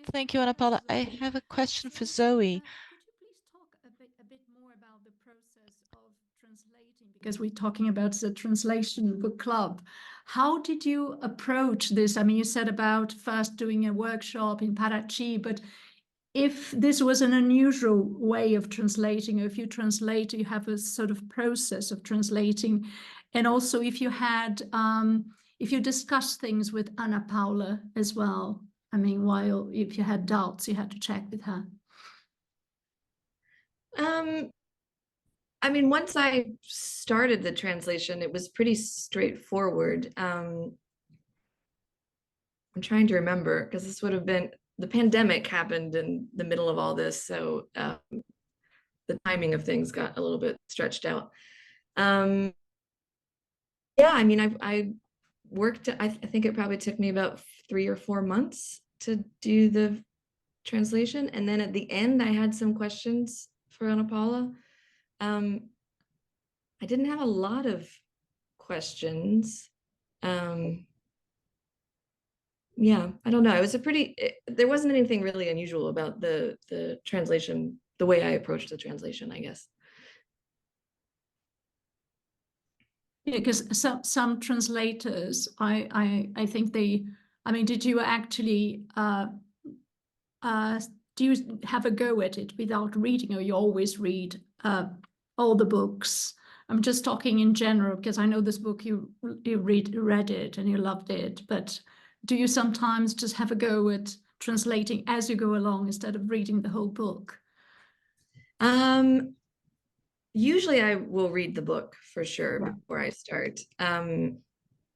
Thank you, Ana Paula. I have a question for Zoe. Could you please talk a bit more about the process of translating? Because we're talking about the translation book club. How did you approach this? I mean, you said about first doing a workshop in Parachi, but if this was an unusual way of translating, or if you translate, you have a sort of process of translating, and also if you had, if you discuss things with Ana Paula as well. I mean, while if you had doubts, you had to check with her. Um, I mean, once I started the translation, it was pretty straightforward. I'm trying to remember because this would have been the pandemic happened in the middle of all this, so the timing of things got a little bit stretched out. Yeah, I mean, I worked. I think it probably took me about 3 or 4 months to do the translation, and then at the end, I had some questions for Ana Paula. I didn't have a lot of questions. Yeah, I don't know. It was there wasn't anything really unusual about the translation, the way I approached the translation, I guess. Yeah, because some translators, I think they, I mean, did you actually do you have a go at it without reading, or you always read all the books? I'm just talking in general because I know this book you read it and you loved it, but do you sometimes just have a go at translating as you go along instead of reading the whole book? Usually I will read the book for sure before I start.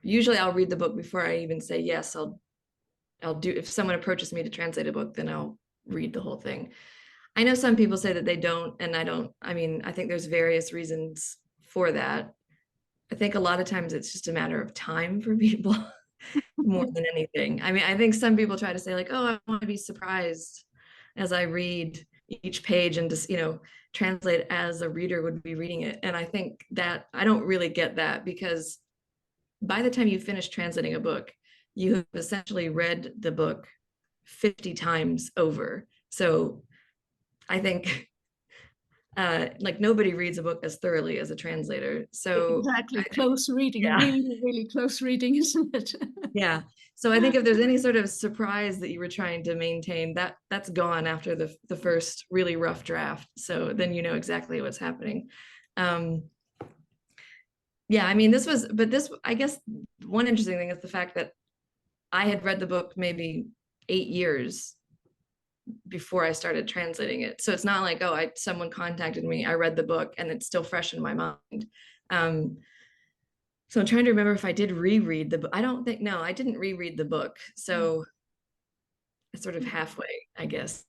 Usually I'll read the book before I even say yes. I'll do, if someone approaches me to translate a book, then I'll read the whole thing. I know some people say that they don't, and I don't. I mean, I think there's various reasons for that. I think a lot of times it's just a matter of time for people more than anything. I mean, I think some people try to say like, oh, I want to be surprised as I read each page and just, translate as a reader would be reading it. And I think that I don't really get that, because by the time you finish translating a book, you have essentially read the book 50 times over. So I think like nobody reads a book as thoroughly as a translator. So exactly, close reading, yeah. really, really close reading, isn't it? Yeah. So I think if there's any sort of surprise that you were trying to maintain, that's gone after the first really rough draft. So then you know exactly what's happening. Yeah, I mean, I guess one interesting thing is the fact that I had read the book maybe 8 years before I started translating it. So it's not like, oh, someone contacted me, I read the book, and it's still fresh in my mind. So I'm trying to remember if I did reread the book. I don't think, no, I didn't reread the book. So it's sort of halfway, I guess.